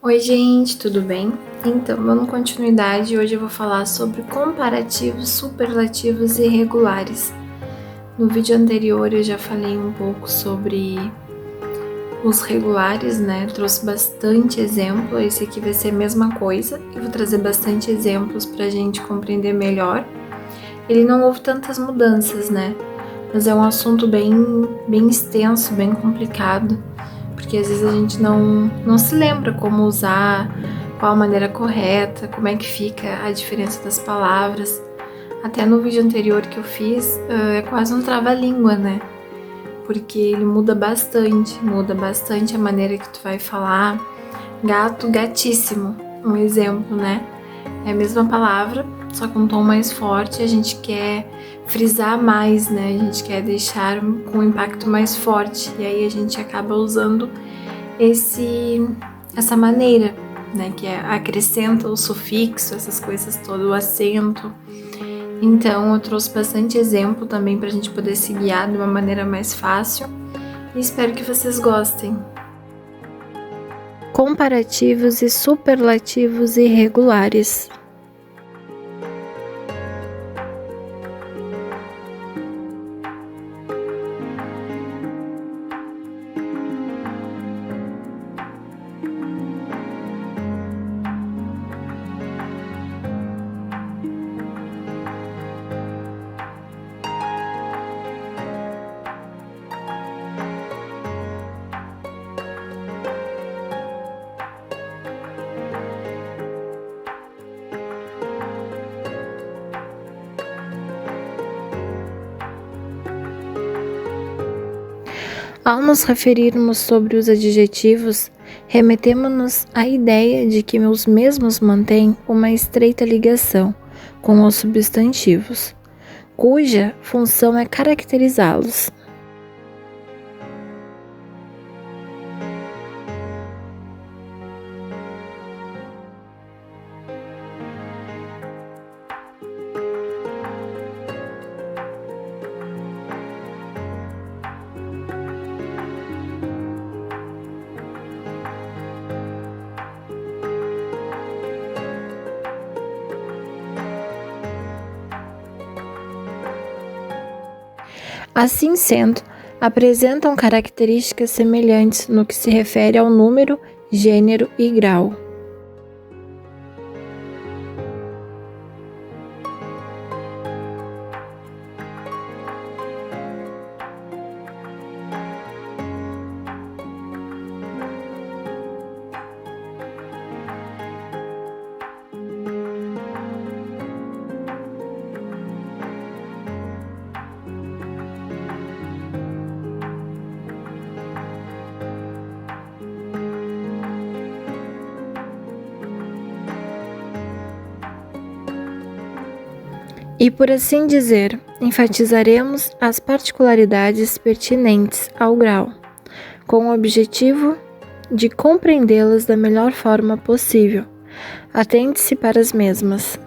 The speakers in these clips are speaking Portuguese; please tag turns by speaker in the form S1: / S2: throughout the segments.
S1: Oi, gente, tudo bem? Então, dando continuidade, hoje eu vou falar sobre comparativos, superlativos e irregulares. No vídeo anterior eu já falei um pouco sobre os regulares, né? Trouxe bastante exemplo, esse aqui vai ser a mesma coisa. Eu vou trazer bastante exemplos para a gente compreender melhor. Ele não houve tantas mudanças, né? Mas é um assunto bem extenso, bem complicado, porque às vezes a gente não se lembra como usar, qual a maneira correta, como é que fica a diferença das palavras. Até no vídeo anterior que eu fiz, é quase um trava-língua, né? Porque ele muda bastante a maneira que tu vai falar. Gato, gatíssimo, um exemplo, né? É a mesma palavra, só com um tom mais forte, a gente quer frisar mais, né? A gente quer deixar com um impacto mais forte, e aí a gente acaba usando essa maneira, né? Que acrescenta o sufixo, essas coisas todas, o acento. Então eu trouxe bastante exemplo também para a gente poder se guiar de uma maneira mais fácil, e espero que vocês gostem. Comparativos e superlativos irregulares. Ao nos referirmos sobre os adjetivos, remetemos-nos à ideia de que os mesmos mantêm uma estreita ligação com os substantivos, cuja função é caracterizá-los. Assim sendo, apresentam características semelhantes no que se refere ao número, gênero e grau. E, por assim dizer, enfatizaremos as particularidades pertinentes ao grau, com o objetivo de compreendê-las da melhor forma possível. Atente-se para as mesmas.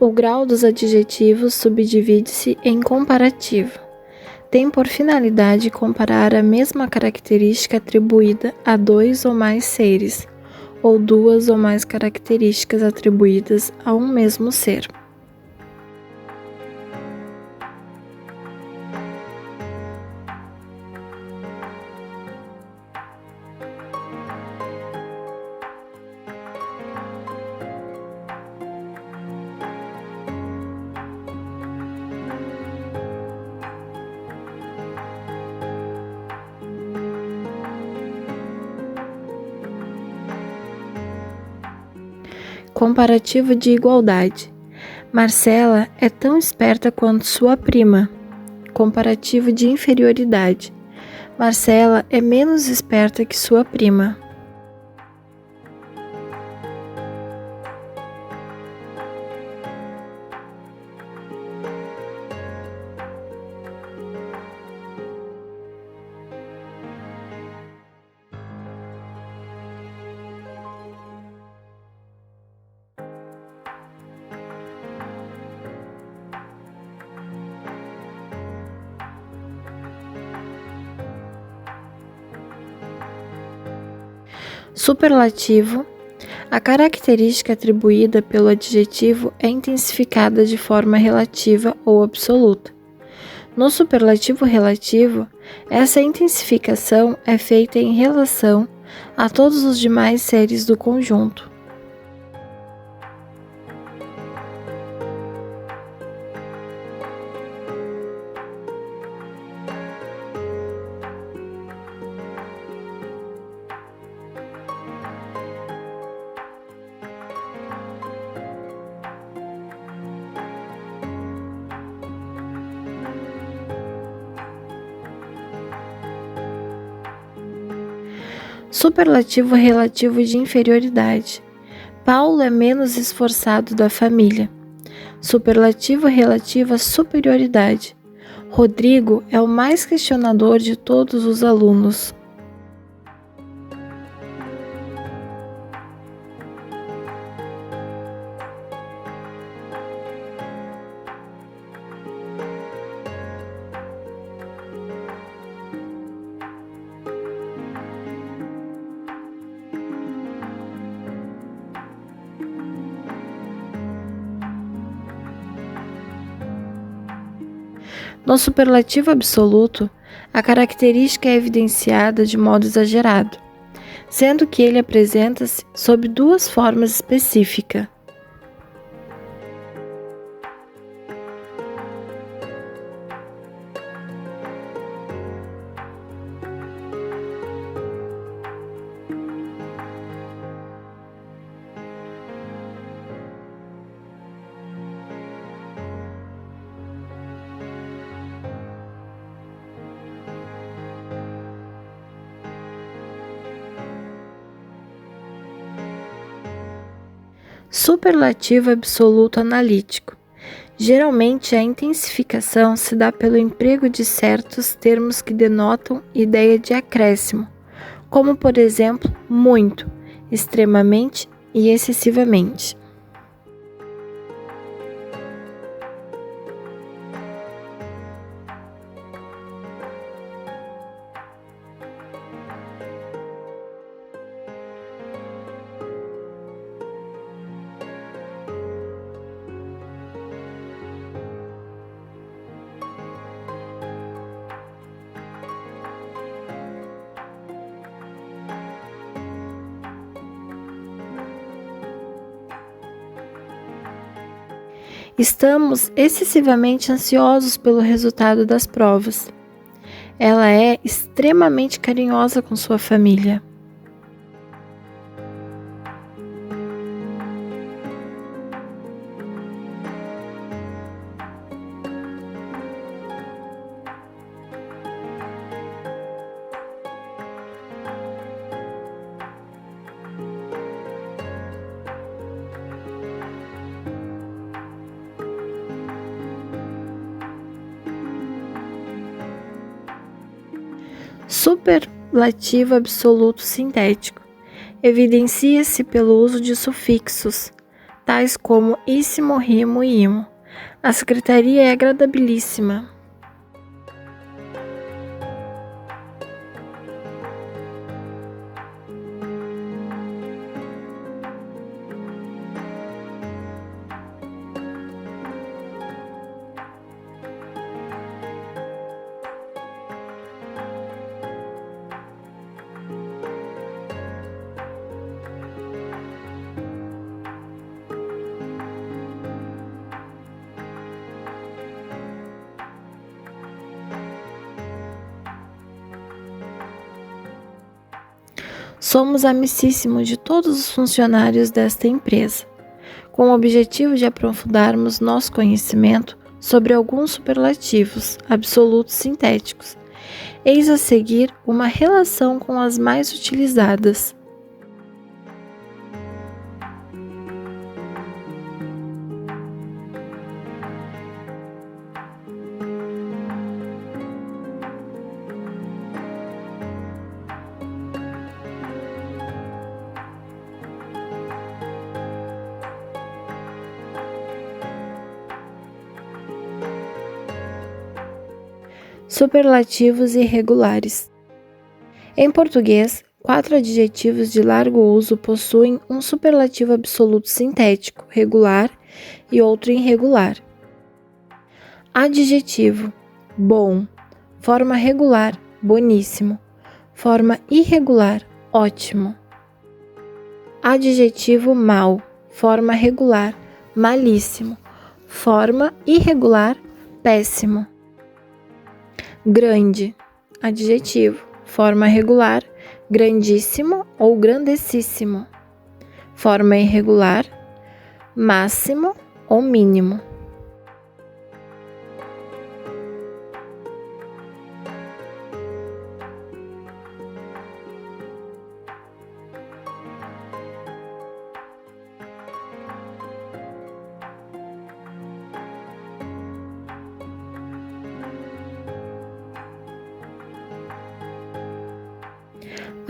S1: O grau dos adjetivos subdivide-se em comparativo. Tem por finalidade comparar a mesma característica atribuída a dois ou mais seres, ou duas ou mais características atribuídas a um mesmo ser. Comparativo de igualdade. Marcela é tão esperta quanto sua prima. Comparativo de inferioridade. Marcela é menos esperta que sua prima. Superlativo. A característica atribuída pelo adjetivo é intensificada de forma relativa ou absoluta. No superlativo relativo, essa intensificação é feita em relação a todos os demais seres do conjunto. Superlativo relativo de inferioridade. Paulo é menos esforçado da família. Superlativo relativo à superioridade. Rodrigo é o mais questionador de todos os alunos. No superlativo absoluto, a característica é evidenciada de modo exagerado, sendo que ele apresenta-se sob duas formas específicas. Superlativo absoluto analítico. Geralmente, a intensificação se dá pelo emprego de certos termos que denotam ideia de acréscimo, como, por exemplo, muito, extremamente e excessivamente. Estamos excessivamente ansiosos pelo resultado das provas. Ela é extremamente carinhosa com sua família. Superlativo absoluto sintético. Evidencia-se pelo uso de sufixos, tais como íssimo, rimo e imo. A secretaria é agradabilíssima. Somos amicíssimos de todos os funcionários desta empresa, com o objetivo de aprofundarmos nosso conhecimento sobre alguns superlativos absolutos sintéticos. Eis a seguir uma relação com as mais utilizadas. Superlativos irregulares. Em português, 4 adjetivos de largo uso possuem um superlativo absoluto sintético, regular, e outro irregular. Adjetivo: bom. Forma regular: boníssimo. Forma irregular: ótimo. Adjetivo: mau. Forma regular: malíssimo. Forma irregular: péssimo. Grande. Adjetivo: forma regular: grandíssimo ou grandessíssimo. Forma irregular: máximo ou mínimo.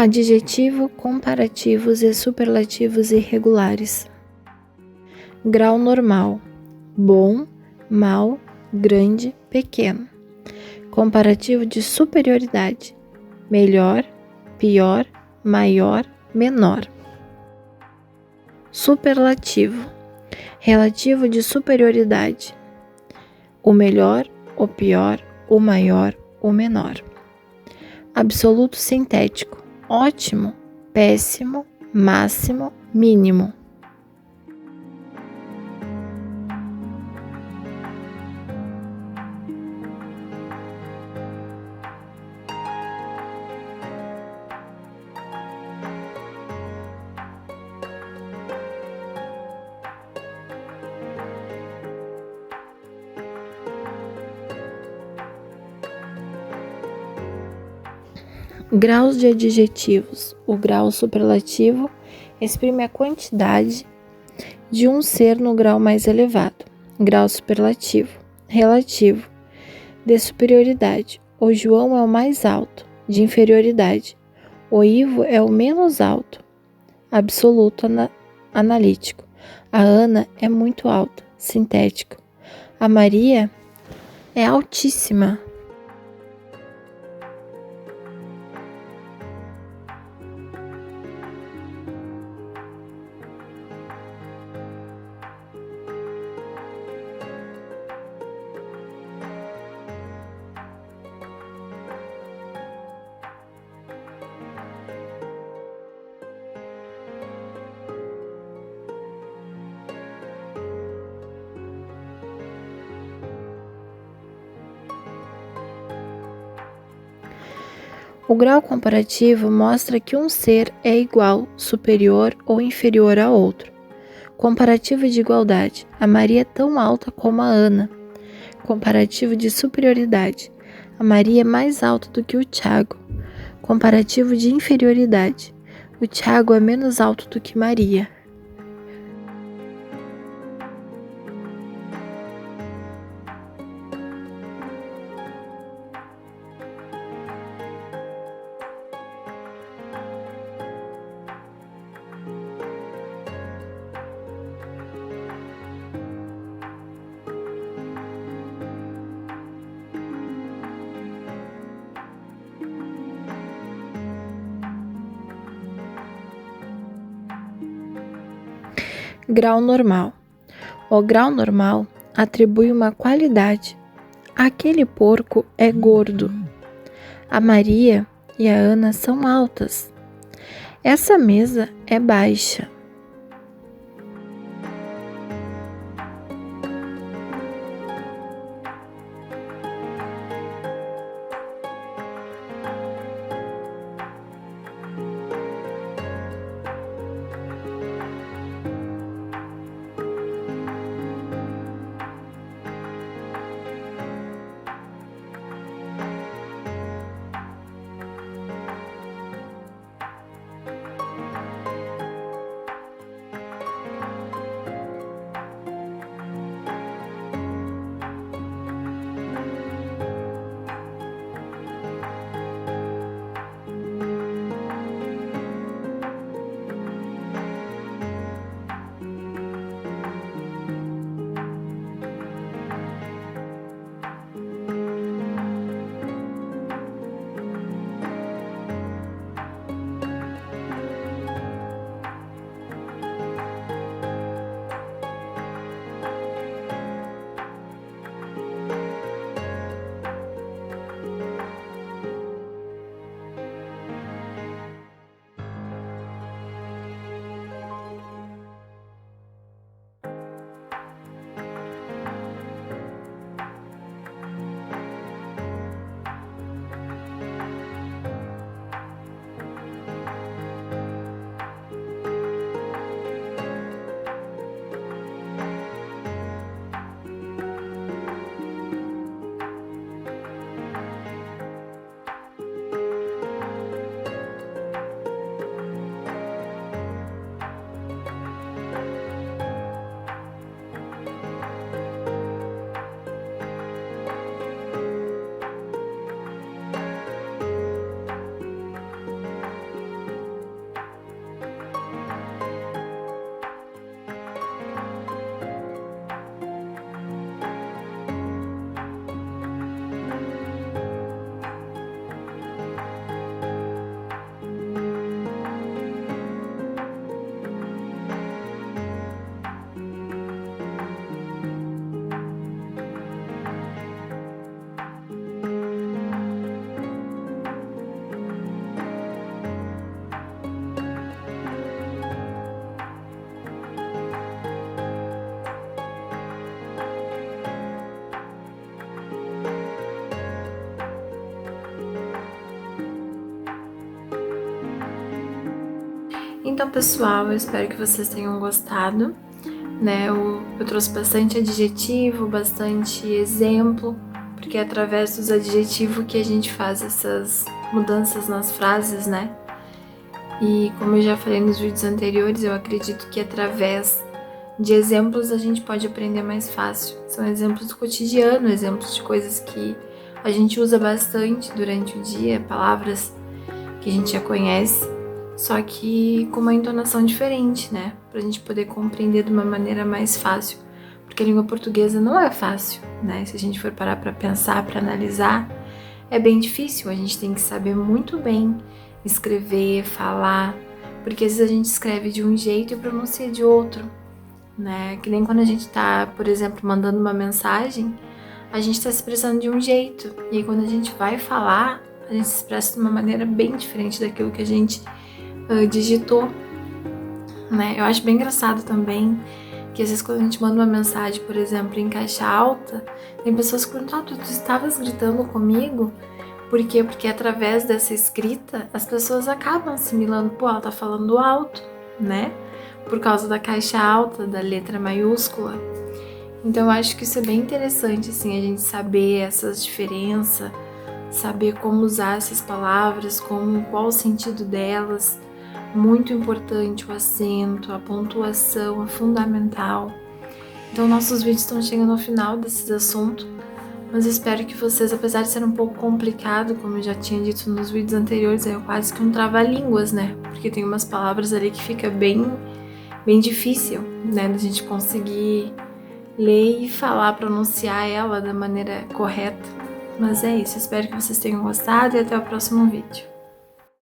S1: Adjetivo, comparativos e superlativos irregulares. Grau normal: bom, mau, grande, pequeno. Comparativo de superioridade: melhor, pior, maior, menor. Superlativo: relativo de superioridade: o melhor, o pior, o maior, o menor. Absoluto sintético: ótimo, péssimo, máximo, mínimo. Graus de adjetivos. O grau superlativo exprime a quantidade de um ser no grau mais elevado. Grau superlativo. Relativo. De superioridade: o João é o mais alto. De inferioridade: o Ivo é o menos alto. Absoluto analítico: a Ana é muito alta. Sintético: a Maria é altíssima. O grau comparativo mostra que um ser é igual, superior ou inferior a outro. Comparativo de igualdade: a Maria é tão alta como a Ana. Comparativo de superioridade: a Maria é mais alta do que o Tiago. Comparativo de inferioridade: o Tiago é menos alto do que Maria. Grau normal. O grau normal atribui uma qualidade. Aquele porco é gordo. A Maria e a Ana são altas. Essa mesa é baixa. Então, pessoal, eu espero que vocês tenham gostado, né? Eu trouxe bastante adjetivo, bastante exemplo, porque é através dos adjetivos que a gente faz essas mudanças nas frases, né? E como eu já falei nos vídeos anteriores, eu acredito que através de exemplos a gente pode aprender mais fácil. São exemplos do cotidiano, exemplos de coisas que a gente usa bastante durante o dia, palavras que a gente já conhece, só que com uma entonação diferente, né? Pra gente poder compreender de uma maneira mais fácil. Porque a língua portuguesa não é fácil, né? Se a gente for parar pra pensar, pra analisar, é bem difícil. A gente tem que saber muito bem escrever, falar, porque às vezes a gente escreve de um jeito e pronuncia de outro, né? Que nem quando a gente tá, por exemplo, mandando uma mensagem, a gente tá se expressando de um jeito, e aí quando a gente vai falar, a gente se expressa de uma maneira bem diferente daquilo que a gente digitou, né? Eu acho bem engraçado também que às vezes quando a gente manda uma mensagem, por exemplo, em caixa alta, tem pessoas que perguntam: tu estavas gritando comigo? Por quê? Porque através dessa escrita, as pessoas acabam assimilando, pô, ela tá falando alto, né? Por causa da caixa alta, da letra maiúscula. Então eu acho que isso é bem interessante, assim, a gente saber essas diferenças, saber como usar essas palavras, qual o sentido delas. Muito importante o acento, a pontuação é fundamental. Então nossos vídeos estão chegando ao final desses assuntos, mas eu espero que vocês, apesar de ser um pouco complicado, como eu já tinha dito nos vídeos anteriores, é quase que um trava-línguas, né? Porque tem umas palavras ali que fica bem difícil, né, da gente conseguir ler e falar, pronunciar ela da maneira correta. Mas é isso, espero que vocês tenham gostado e até o próximo vídeo.